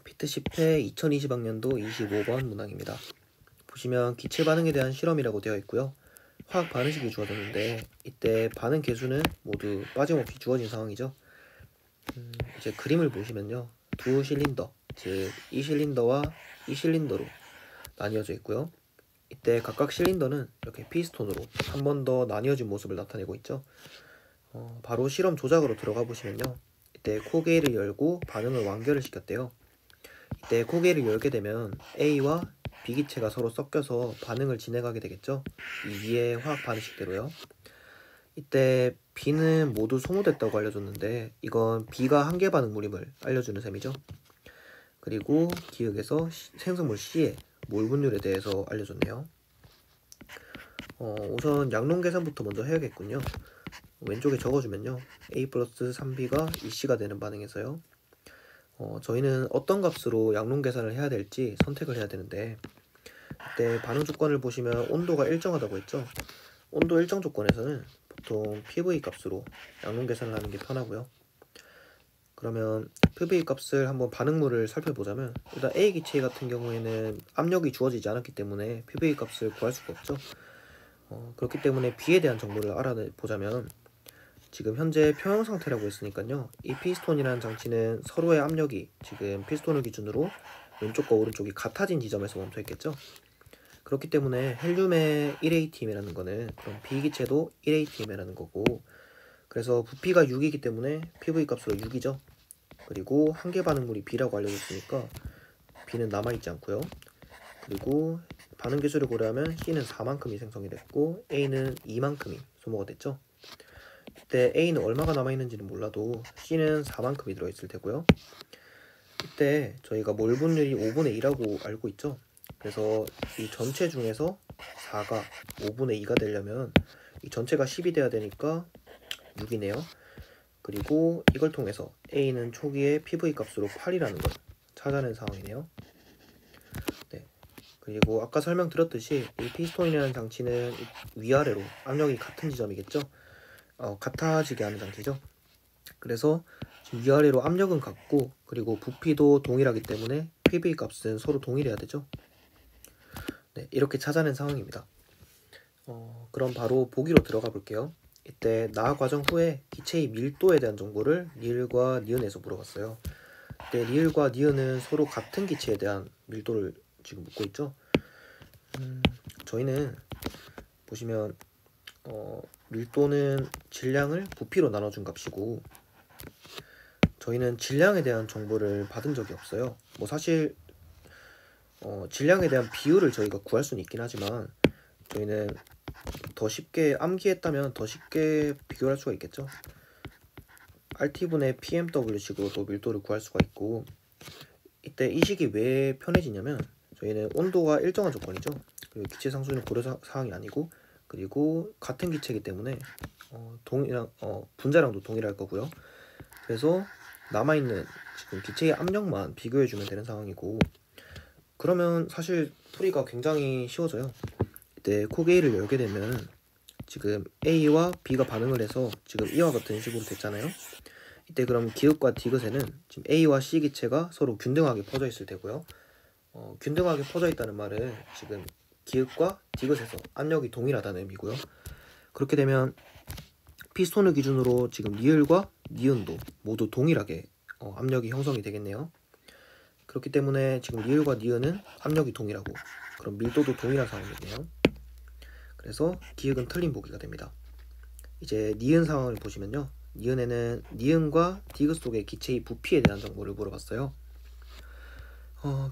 피트 10회 2020학년도 25번 문항입니다. 보시면 기체 반응에 대한 실험이라고 되어 있고요. 화학 반응식이 주어졌는데 이때 반응 계수는 모두 빠짐없이 주어진 상황이죠. 이제 그림을 보시면요. 두 실린더, 즉 이 실린더와 이 실린더로 나뉘어져 있고요. 이때 각각 실린더는 이렇게 피스톤으로 한 번 더 나뉘어진 모습을 나타내고 있죠. 바로 실험 조작으로 들어가 보시면요. 이때 코게일을 열고 반응을 완결을 시켰대요. 이때 코게일을 열게 되면 A와 B 기체가 서로 섞여서 반응을 진행하게 되겠죠. 이 위의 화학 반응식대로요. 이때 B는 모두 소모됐다고 알려줬는데 이건 B가 한계 반응물임을 알려주는 셈이죠. 그리고 기억에서 생성물 C의 몰 분율에 대해서 알려줬네요. 우선 양론 계산부터 먼저 해야겠군요. 왼쪽에 적어주면요. A 플러스 3B가 2C가 되는 반응에서요. 저희는 어떤 값으로 양론 계산을 해야 될지 선택을 해야 되는데 이때 반응 조건을 보시면 온도가 일정하다고 했죠. 온도 일정 조건에서는 보통 PV 값으로 양론 계산을 하는 게 편하고요. 그러면 PV 값을 한번 반응물을 살펴보자면 일단 A 기체 같은 경우에는 압력이 주어지지 않았기 때문에 PV 값을 구할 수가 없죠. 그렇기 때문에 B에 대한 정보를 알아보자면 지금 현재 평형 상태라고 했으니까요. 이 피스톤이라는 장치는 서로의 압력이 지금 피스톤을 기준으로 왼쪽과 오른쪽이 같아진 지점에서 멈춰 있겠죠. 그렇기 때문에 헬륨의 1atm이라는 거는 그럼 B기체도 1atm이라는 거고, 그래서 부피가 6이기 때문에 PV 값으로 6이죠. 그리고 한계 반응물이 B라고 알려졌으니까 B는 남아있지 않고요. 그리고 반응 계수를 고려하면 C는 4만큼이 생성이 됐고 A는 2만큼이 소모가 됐죠. 이때 A는 얼마가 남아있는지는 몰라도 C는 4만큼이 들어있을 테고요. 이때 저희가 몰 분율이 5분의 2라고 알고 있죠. 그래서 이 전체 중에서 4가 5분의 2가 되려면 이 전체가 10이 돼야 되니까 6이네요. 그리고 이걸 통해서 A는 초기에 PV 값으로 8이라는 걸 찾아낸 상황이네요. 네. 그리고 아까 설명드렸듯이 이 피스톤이라는 장치는 위아래로 압력이 같은 지점이겠죠. 같아지게 하는 장치죠. 그래서 지금 위아래로 압력은 같고 그리고 부피도 동일하기 때문에 PV 값은 서로 동일해야 되죠. 네, 이렇게 찾아낸 상황입니다. 그럼 바로 보기로 들어가 볼게요. 이때 나 과정 후에 기체의 밀도에 대한 정보를 니을과 니은에서 물어봤어요. 이때 니을과 니은은 서로 같은 기체에 대한 밀도를 지금 묻고 있죠. 저희는 보시면 밀도는 질량을 부피로 나눠준 값이고 저희는 질량에 대한 정보를 받은 적이 없어요. 뭐 사실 질량에 대한 비율을 저희가 구할 수는 있긴 하지만 저희는 더 쉽게 암기했다면 더 쉽게 비교할 수가 있겠죠. RT분의 PMW 식으로도 밀도를 구할 수가 있고 이때 이 식이 왜 편해지냐면 저희는 온도가 일정한 조건이죠. 그리고 기체 상수는 고려 사항이 아니고 그리고 같은 기체이기 때문에 분자량도 동일할 거고요. 그래서 남아있는 지금 기체의 압력만 비교해주면 되는 상황이고 그러면 사실 풀이가 굉장히 쉬워져요. 이때 코게일을 열게 되면 지금 A와 B가 반응을 해서 지금 이와 같은 식으로 됐잖아요. 이때 그럼 기읍과 디귿에는 지금 A와 C 기체가 서로 균등하게 퍼져 있을 테고요. 균등하게 퍼져 있다는 말은 지금 기읍과 디귿에서 압력이 동일하다는 의미고요. 그렇게 되면 피스톤을 기준으로 지금 니을과 니은도 모두 동일하게 압력이 형성이 되겠네요. 그렇기 때문에 지금 니을과 니은은 압력이 동일하고 그럼 밀도도 동일한 상황이겠네요. 그래서 기역은 틀린 보기가 됩니다. 이제 니은 상황을 보시면요. 니은에는 니은과 디귿 속의 기체의 부피에 대한 정보를 물어봤어요.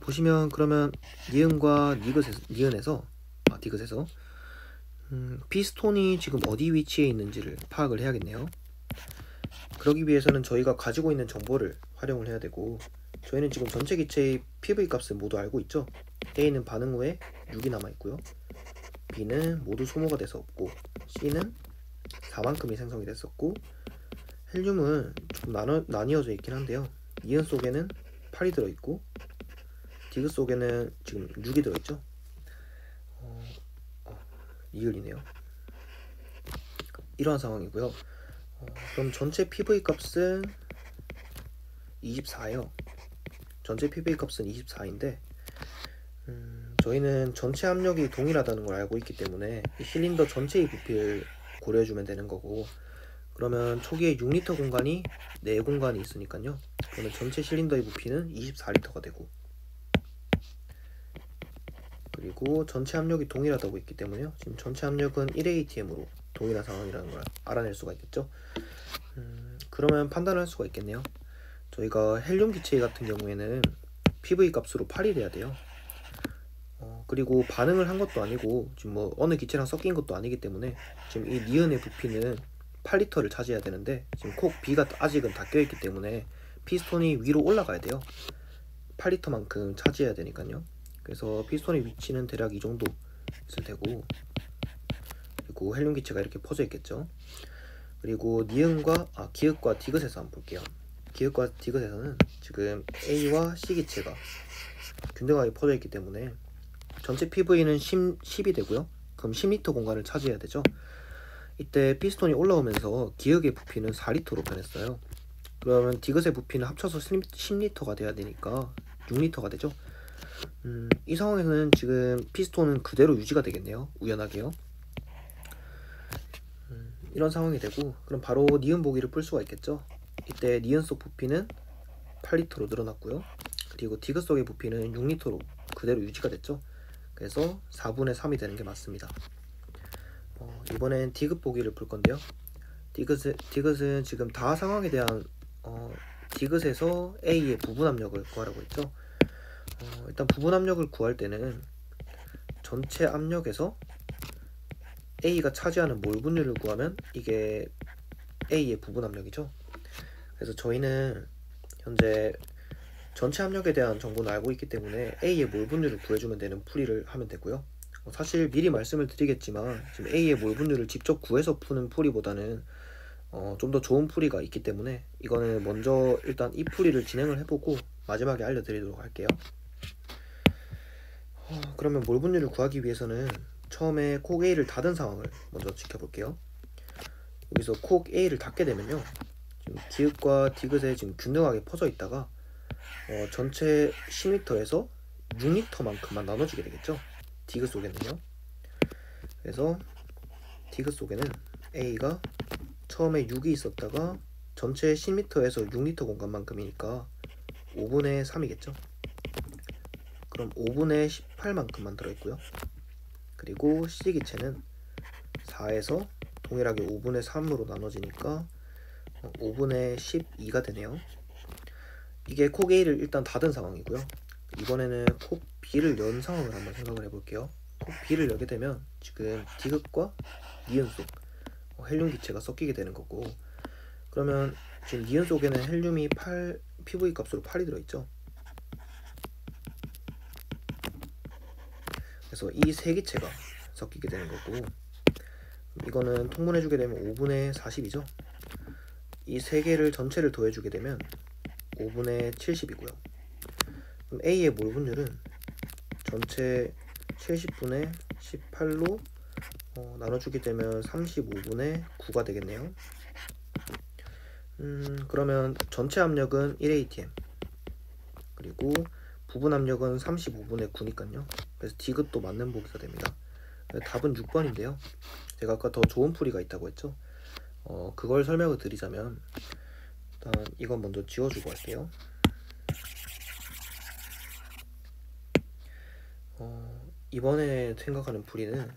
보시면 그러면 니은과 디귿에서 피스톤이 지금 어디 위치에 있는지를 파악을 해야겠네요. 그러기 위해서는 저희가 가지고 있는 정보를 활용을 해야 되고 저희는 지금 전체 기체의 PV 값을 모두 알고 있죠. A는 반응 후에 6이 남아있고요. B는 모두 소모가 돼서 없고 C는 4만큼이 생성이 됐었고 헬륨은 좀 나뉘어져 있긴 한데요. 니은 속에는 8이 들어있고 디귿 속에는 지금 6이 들어있죠. 니을이네요. 이러한 상황이고요. 그럼 전체 PV 값은 24예요. 전체 PV 값은 24인데 저희는 전체 압력이 동일하다는 걸 알고 있기 때문에 이 실린더 전체의 부피를 고려해주면 되는 거고, 그러면 초기에 6리터 공간이 4공간이 있으니까요. 그러면 전체 실린더의 부피는 24리터가 되고, 그리고 전체 압력이 동일하다고 했기 때문에요. 지금 전체 압력은 1atm으로 동일한 상황이라는 걸 알아낼 수가 있겠죠. 그러면 판단을 할 수가 있겠네요. 저희가 헬륨 기체 같은 경우에는 PV 값으로 8이 돼야 돼요. 그리고 반응을 한 것도 아니고 지금 뭐 어느 기체랑 섞인 것도 아니기 때문에 지금 이 니은의 부피는 8리터를 차지해야 되는데 지금 콕 B가 아직은 닫혀있기 때문에 피스톤이 위로 올라가야 돼요. 8리터만큼 차지해야 되니까요. 그래서 피스톤의 위치는 대략 이 정도 있을 테고, 그리고 헬륨 기체가 이렇게 퍼져 있겠죠. 그리고 기역과 디귿에서 한번 볼게요. 기역과 디귿에서는 지금 A와 C 기체가 균등하게 퍼져 있기 때문에 전체 PV는 10이 되고요. 그럼 10리터 공간을 차지해야 되죠. 이때 피스톤이 올라오면서 기역의 부피는 4리터로 변했어요. 그러면 디귿의 부피는 합쳐서 10리터가 돼야 되니까 6리터가 되죠. 이 상황에서는 지금 피스톤은 그대로 유지가 되겠네요. 우연하게요. 이런 상황이 되고, 그럼 바로 니은 보기를 풀 수가 있겠죠. 이때 니은 속 부피는 8리터로 늘어났고요. 그리고 디귿 속의 부피는 6리터로 그대로 유지가 됐죠. 그래서 4분의 3이 되는 게 맞습니다. 이번엔 디귿 보기를 풀 건데요. 디귿은 지금 다 상황에 대한 디귿에서 A의 부분 압력을 구하라고 했죠. 일단 부분 압력을 구할 때는 전체 압력에서 A가 차지하는 몰 분율을 구하면 이게 A의 부분 압력이죠. 그래서 저희는 현재 전체 압력에 대한 정보는 알고 있기 때문에 A의 몰 분율을 구해주면 되는 풀이를 하면 되고요. 사실 미리 말씀을 드리겠지만 지금 A의 몰 분율을 직접 구해서 푸는 풀이보다는 좀 더 좋은 풀이가 있기 때문에 이거는 먼저 일단 이 풀이를 진행을 해보고 마지막에 알려드리도록 할게요. 그러면 몰 분율을 구하기 위해서는 처음에 콕 A를 닫은 상황을 먼저 지켜볼게요. 여기서 콕 A를 닫게 되면요, 지금 기역과 디귿에 지금 균등하게 퍼져 있다가 전체 10리터에서 6리터만큼만 나눠지게 되겠죠. 디귿 속에는요. 그래서 디귿 속에는 A가 처음에 6이 있었다가 전체 10리터에서 6리터 공간만큼이니까 5분의 3이겠죠. 그럼 5분의 18만큼만 들어있고요. 그리고 C 기체는 4에서 동일하게 5분의 3으로 나눠지니까 5분의 12가 되네요. 이게 콕 A를 일단 닫은 상황이고요. 이번에는 콕 B를 연 상황을 한번 생각을 해볼게요. 콕 B를 열게 되면 지금 디귿과 니은 속 헬륨 기체가 섞이게 되는 거고, 그러면 지금 니은 속에는 헬륨이 PV 값으로 8이 들어있죠. 그래서 이 세 기체가 섞이게 되는 거고, 이거는 통분해주게 되면 5분의 40이죠. 이 세 개를 전체를 더해주게 되면 5분의 70이고요. 그럼 A의 몰 분율은 전체 70분의 18로 나눠주게 되면 35분의 9가 되겠네요. 그러면 전체 압력은 1atm, 그리고 부분 압력은 35분의 9니까요. 그래서 디귿도 맞는 보기가 됩니다. 답은 6번인데요. 제가 아까 더 좋은 풀이가 있다고 했죠. 그걸 설명을 드리자면, 일단 이건 먼저 지워주고 할게요. 이번에 생각하는 풀이는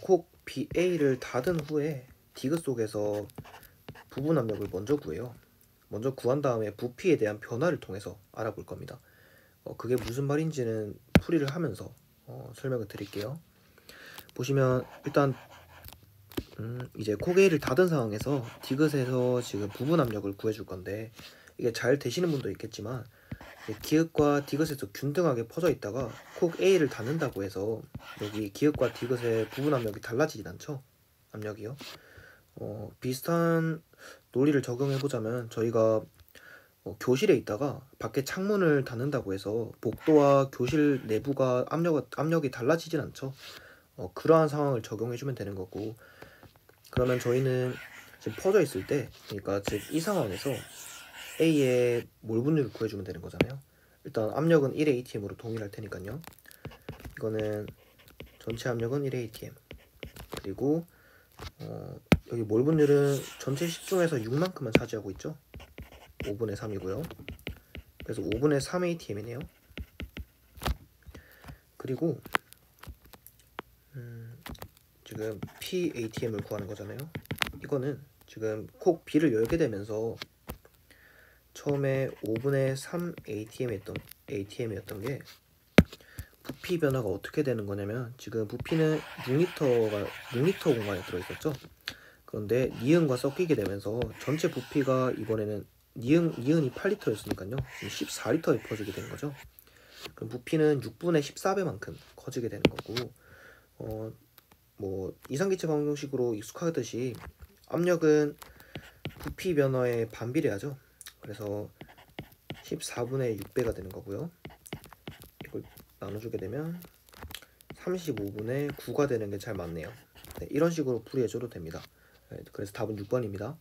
콕 A를 닫은 후에 디귿 속에서 부분 압력을 먼저 구해요. 먼저 구한 다음에 부피에 대한 변화를 통해서 알아볼 겁니다. 그게 무슨 말인지는 풀이를 하면서 설명을 드릴게요. 보시면 일단 이제 콕 A를 닫은 상황에서 디귿에서 지금 부분 압력을 구해줄 건데, 이게 잘 되시는 분도 있겠지만 기역과 디귿에서 균등하게 퍼져 있다가 콕 A를 닫는다고 해서 여기 기역과 디귿의 부분 압력이 달라지진 않죠. 압력이요. 비슷한 논리를 적용해보자면 저희가 교실에 있다가 밖에 창문을 닫는다고 해서 복도와 교실 내부가 압력이 달라지진 않죠. 그러한 상황을 적용해주면 되는 거고, 그러면 저희는 지금 퍼져 있을 때, 그러니까 즉 이 상황에서 A의 몰 분율을 구해주면 되는 거잖아요. 일단 압력은 1의 ATM으로 동일할 테니까요. 이거는 전체 압력은 1의 ATM. 그리고 여기 몰 분율은 전체 식 중에서 6만큼만 차지하고 있죠. 5분의 3이고요. 그래서 5분의 3 ATM이네요. 그리고 지금 P ATM을 구하는 거잖아요. 이거는 지금 콕 B를 열게 되면서 처음에 5분의 3 ATM이었던 게 부피 변화가 어떻게 되는 거냐면, 지금 부피는 6리터 공간에 들어있었죠. 그런데 니은과 섞이게 되면서 전체 부피가 이번에는 니은이 8리터였으니까요 14리터에 퍼지게 되는 거죠. 그럼 부피는 6분의 14배만큼 커지게 되는 거고, 뭐 이상기체 방정식으로 익숙하듯이 압력은 부피 변화에 반비례하죠. 그래서 14분의 6배가 되는 거고요. 이걸 나눠주게 되면 35분의 9가 되는 게 잘 맞네요. 네, 이런 식으로 풀이해줘도 됩니다. 네, 그래서 답은 6번입니다.